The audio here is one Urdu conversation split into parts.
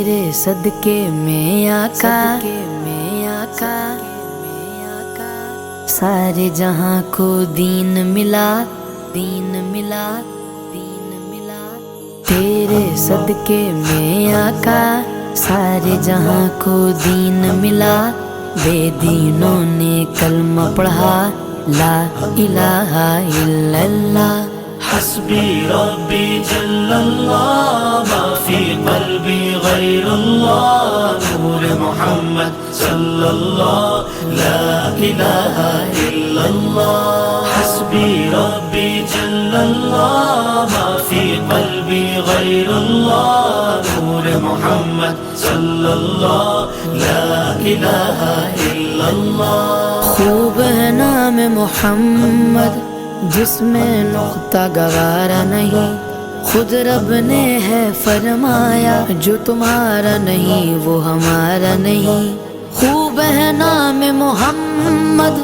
تیرے صدقے میں آقا سارے جہاں کو دین ملا تیرے صدقے میں آقا سارے جہاں کو دین ملا بے دینوں نے کلمہ پڑھا لا الہ الا اللہ حسبی ربی جل اللہ ما فی قلبی غیر اللہ نور محمد صلی اللہ لا الہ الا اللہ حسبی ربی جل اللہ ما فی قلبی غیر اللہ نور محمد صلی اللہ لا الہ الا اللہ خوب ہے نام محمد جس میں نقطہ گوارا نہیں خود رب نے ہے فرمایا جو تمہارا نہیں وہ ہمارا نہیں خوب ہے نام محمد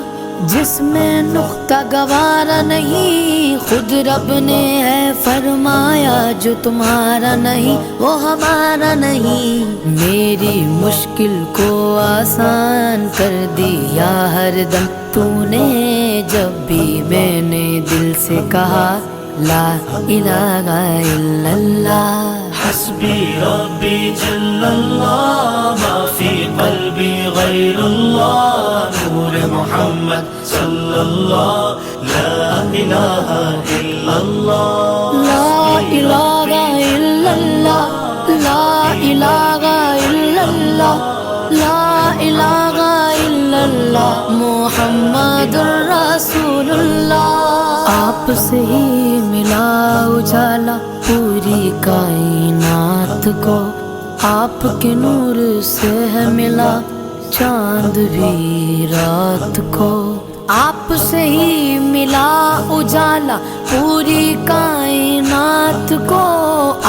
جس میں نقطہ گوارا نہیں خود رب نے ہے فرمایا جو تمہارا نہیں وہ ہمارا نہیں میری مشکل کو آسان کر دیا ہر دم تو نے جب بھی میں نے دل سے کہا لا الہ الا اللہ حسبی ربی جل اللہ ما فی قلبی غیر اللہ نور محمد صلی اللہ لا الہ الا اللہ لا الہ الا اللہ لا الہ الا اللہ لا الہ الا اللہ محمد رسول اللہ آپ سے ہی ملا اجالا پوری کائنات کو آپ کے نور سے ہے ملا چاند بھی رات کو آپ سے ہی ملا اجالا پوری کائنات کو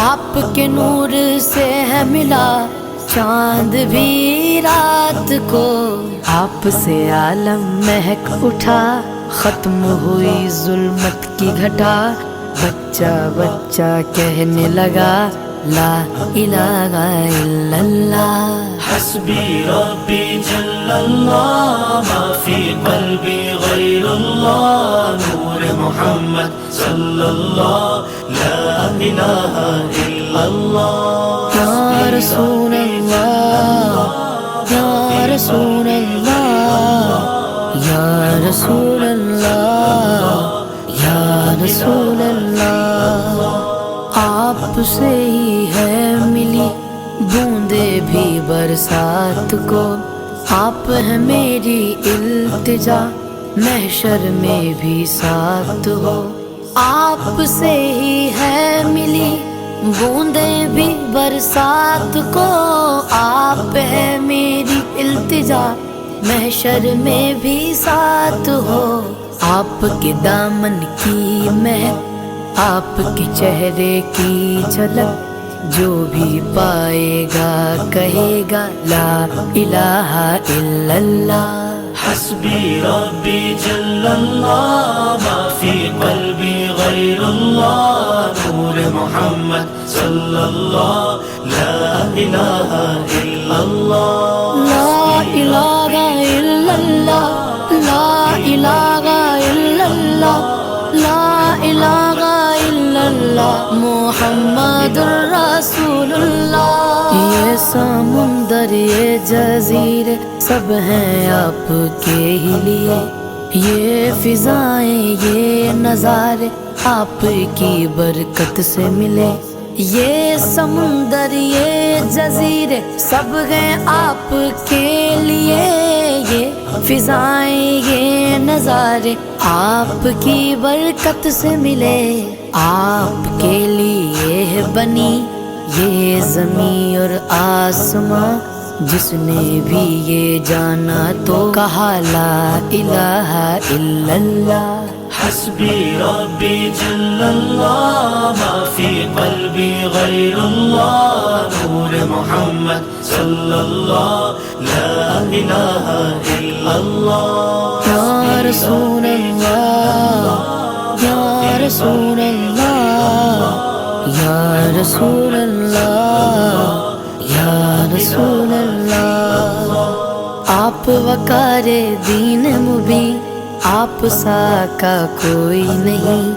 آپ کے نور سے ہے ملا چاند بھی رات کو آپ سے عالم مہک اٹھا ختم ہوئی ظلمت کی گھٹا بچہ بچہ کہنے لگا لا الہ الا اللہ حسبی ربی جل اللہ ما فی قلبی غیر اللہ نور محمد صلی اللہ لا الہ الا اللہ یا رسول اللہ یا رسول اللہ یا رسول اللہ یا رسول اللہ آپ سے ہی ہے ملی بوندے بھی برسات کو آپ ہے میری التجا محشر میں بھی ساتھ ہو آپ سے ہی ہے ملی بوندے بھی برسات کو آپ ہے میری التجا محشر میں بھی ساتھ ہو آپ کے دامن کی مہک آپ کے چہرے کی جھلک جو بھی پائے گا کہے گا لا الہ الا اللہ حسبی ربی جل اللہ ما فی قلبی غیر اللہ نور محمد صلی اللہ لا الہ الا اللہ لا الہ الا اللہ لا الہ الا اللہ لا الہ الا اللہ محمد رسول اللہ یہ سمندر یہ جزیرے سب ہیں آپ کے ہی لیے یہ فضائیں یہ نظارے آپ کی برکت سے ملے یہ سمندر یہ جزیرے سب ہیں آپ کے لیے یہ فضائیں یہ نظارے آپ کی برکت سے ملے آپ کے لیے بنی یہ زمین اور آسماں جس نے بھی یہ جانا تو کہا لا الہ الا اللہ حسبی ربی جل اللہ ما فی قلبی غیر اللہ نور محمد صلی اللہ لا الہ الا اللہ یا رسول اللہ یا رسول اللہ یا رسول اللہ یا رسول اللہ، آپ وقار دین مبین، آپ سا کا کوئی نہیں،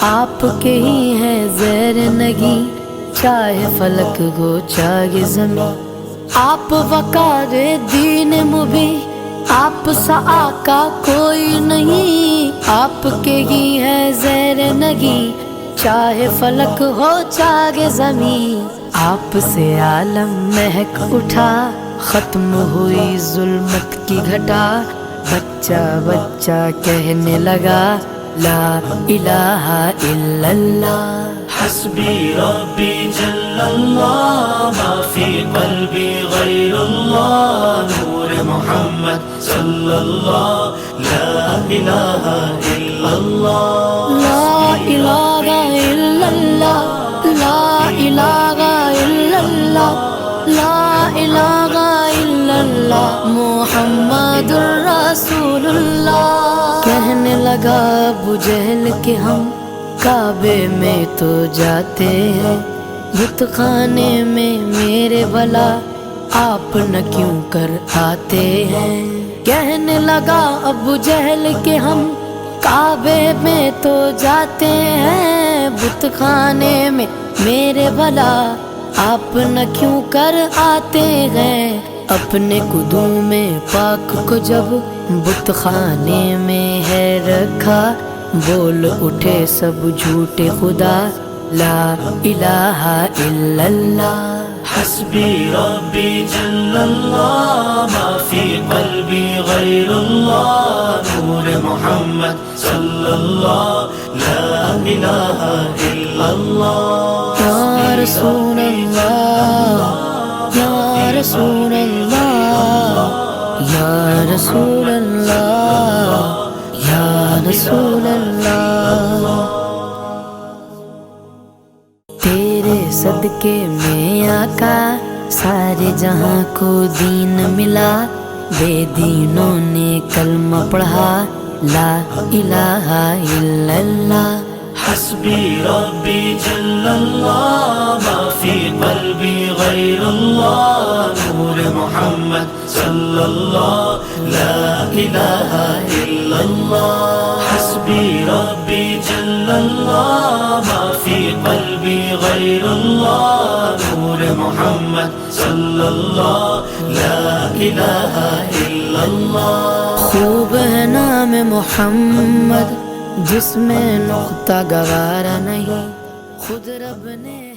آپ کے ہی ہے زیر نگی، چاہے فلک گو چاہے زمین، آپ وقار دین مبین، آپ سا کا کوئی نہیں، آپ کے ہی ہے زیر نگی، چاہے فلک ہو چاہے زمین، آپ سے عالم مہک اٹھا، ختم ہوئی ظلمت کی گھٹا، بچہ بچہ کہنے لگا لا الہ الا اللہ، حسبی ربی جل اللہ، ما فی قلبی غیر اللہ، نور محمد صلی اللہ، لا الہ الا اللہ، لا الہ الا اللہ، لا الہ الا اللہ، لا الہ الا اللہ، محمد الرسول اللہ۔ کہنے لگا ابو جہل کہ ہم کعبے میں تو جاتے ہیں، بت خانے میں میرے بھلا آپ نہ کیوں کر آتے ہیں۔ کہنے لگا ابو جہل کہ ہم کعبے میں تو جاتے ہیں، بت خانے میں میرے بھلا آپ نہ کیوں کر آتے ہیں۔ اپنے قدوم پاک کو جب بت خانے میں ہے رکھا، بول اٹھے سب جھوٹے خدا لا الہ الا اللہ، حسبی ربی جل اللہ، ما فی قلبی غیر اللہ، نور محمد صلی اللہ، لا الہ الا اللہ، یا رسول اللہ، یا رسول اللہ، یا رسول اللہ، یا رسول اللہ۔ تیرے صدقے میں آقا سارے جہاں کو دین ملا، بے دینوں نے کلمہ پڑھا لا الہ الا اللہ، حسبی ربی جل اللہ، ما فی قلبی غیر اللہ، نور محمد صلی اللہ، لا الہ الا اللہ، حسبی ربی جل اللہ، ما فی قلبی غیر اللہ، نور محمد صلی اللہ، لا الہ الا اللہ۔ خوب ہے نام محمد جس میں نقطہ گوارا نہیں، خود رب نے